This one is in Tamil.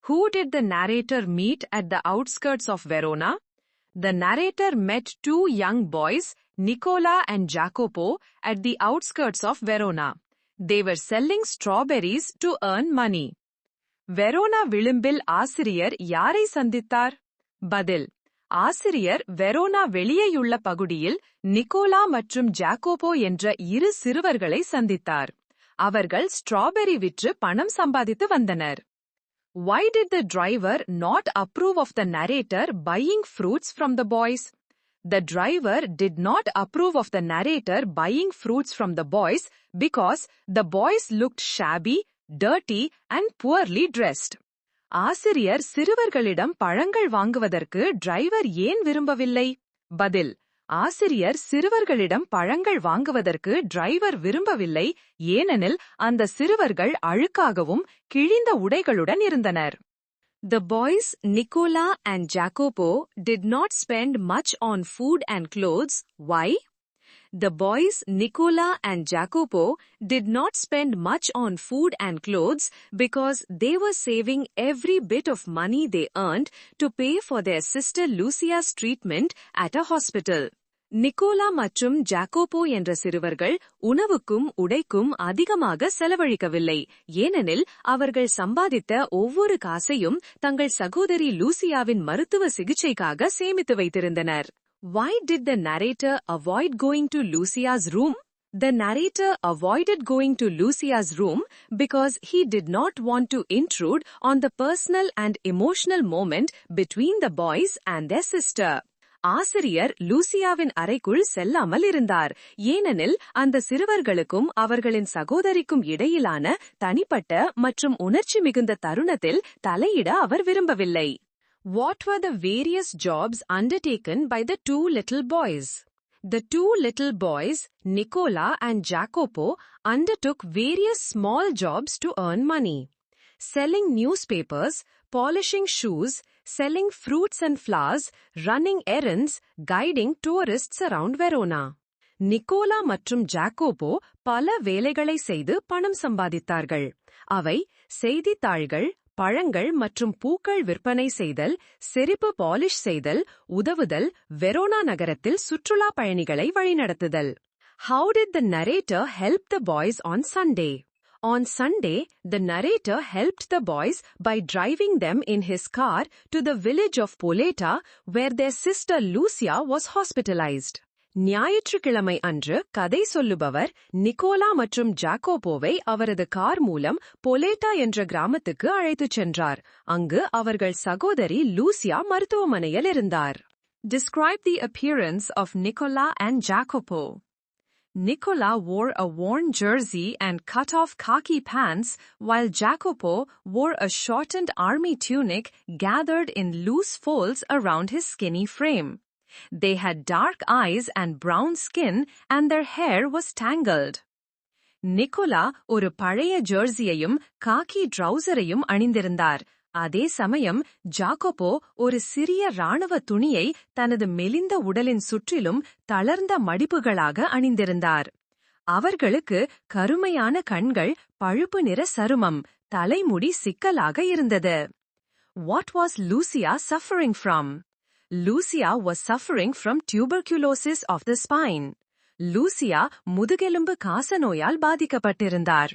Who did the narrator meet at the outskirts of Verona? The narrator met two young boys, Nicola and Jacopo, at the outskirts of Verona. They were selling strawberries to earn money. Verona விளிம்பில் ஆசிரியர் யாரை சந்தித்தார்? பதில்: ஆசிரியர் வெரோனா வெளியேயுள்ள பகுதியில் நிக்கோலா மற்றும் ஜாக்கோபோ என்ற இரு சிறுவர்களை சந்தித்தார். அவர்கள் ஸ்ட்ராபெரி விற்று பணம் சம்பாதித்து வந்தனர். Why did the driver not approve of the narrator buying fruits from the boys? The driver did not approve of the narrator buying fruits from the boys because the boys looked shabby, dirty and poorly dressed. ஆசிரியர் சிறுவர்களிடம் பழங்கள் வாங்குவதற்கு டிரைவர் ஏன் விரும்பவில்லை? பதில்: ஆசிரியர் சிறுவர்களிடம் பழங்கள் வாங்குவதற்கு டிரைவர் விரும்பவில்லை, ஏனெனில் அந்த சிறுவர்கள் அழுக்காகவும் கிழிந்த உடைகளுடன் இருந்தனர். The boys Nicola and Jacopo did not spend much on food and clothes. Why? The boys Nicola and Jacopo did not spend much on food and clothes because they were saving every bit of money they earned to pay for their sister Lucia's treatment at a hospital. Nicola மற்றும் ஜாக்கோபோ என்ற சிறுவர்கள் உணவுக்கும் உடைக்கும் அதிகமாக செலவழிக்கவில்லை, ஏனெனில் அவர்கள் சம்பாதித்த ஒவ்வொரு காசையும் தங்கள் சகோதரி லூசியாவின் மருத்துவ சிகிச்சைக்காக சேமித்து வைத்திருந்தனர். Why did the narrator avoid going to Lucia's room? The narrator avoided going to Lucia's room because he did not want to intrude on the personal and emotional moment between the boys and their sister. ஆசிரியர் லூசியாவின் அறைக்குள் செல்லாமல் இருந்தார், ஏனெனில் அந்த சிறுவர்களுக்கும் அவர்களின் சகோதரிக்கும் இடையிலான தனிப்பட்ட மற்றும் உணர்ச்சி மிகுந்த தருணத்தில் தலையிட அவர் விரும்பவில்லை. What were the various jobs undertaken by the two little boys? The two little boys, Nicola and Jacopo, undertook various small jobs to earn money. Selling newspapers, polishing shoes, selling fruits and flowers, running errands, guiding tourists around Verona. Nicola மற்றும் ஜாக்கோபோ பல வேலைகளை செய்து பணம் சம்பாதித்தார்கள். அவை செய்தித்தாள்கள், பழங்கள் மற்றும் பூக்கள் விற்பனை செய்தல், செருப்பு பாலிஷ் செய்தல், உதவுதல், வெரோனா நகரத்தில் சுற்றுலா பயணிகளை வழிநடத்துதல். How did the narrator help the boys on Sunday? On Sunday, the narrator helped the boys by driving them in his car to the village of Poleta, where their sister Lucia was hospitalized. ஞாயிற்றுக்கிழமை அன்று கதை சொல்லுபவர் நிக்கோலா மற்றும் ஜாக்கோபோவை அவரது கார் மூலம் பொலேட்டா என்ற கிராமத்துக்கு அழைத்துச் சென்றார். அங்கு அவர்கள் சகோதரி லூசியா மருத்துவமனையில் இருந்தார். Describe the appearance of Nicola and Jacopo. Nicola wore a worn jersey and cut-off khaki pants, while Jacopo wore a shortened army tunic gathered in loose folds around his skinny frame. They had dark eyes and brown skin, and their hair was tangled. Nicola ஒரு பழைய ஜெர்சியையும் காக்கி ட்ரவுசரையும் அணிந்திருந்தார். அதே சமயம் ஜாக்கோபோ ஒரு சிறிய இராணுவ துணியை தனது மெலிந்த உடலின் சுற்றிலும் தளர்ந்த மடிப்புகளாக அணிந்திருந்தார். அவர்களுக்கு கருமையான கண்கள், பழுப்பு நிற சருமம், தலைமுடி சிக்கலாக இருந்தது. What was Lucia suffering from? Lucia was suffering from tuberculosis of the spine. Lucia முதுகெலும்பு காசநோயால் பாதிக்கப்பட்டிருந்தார்.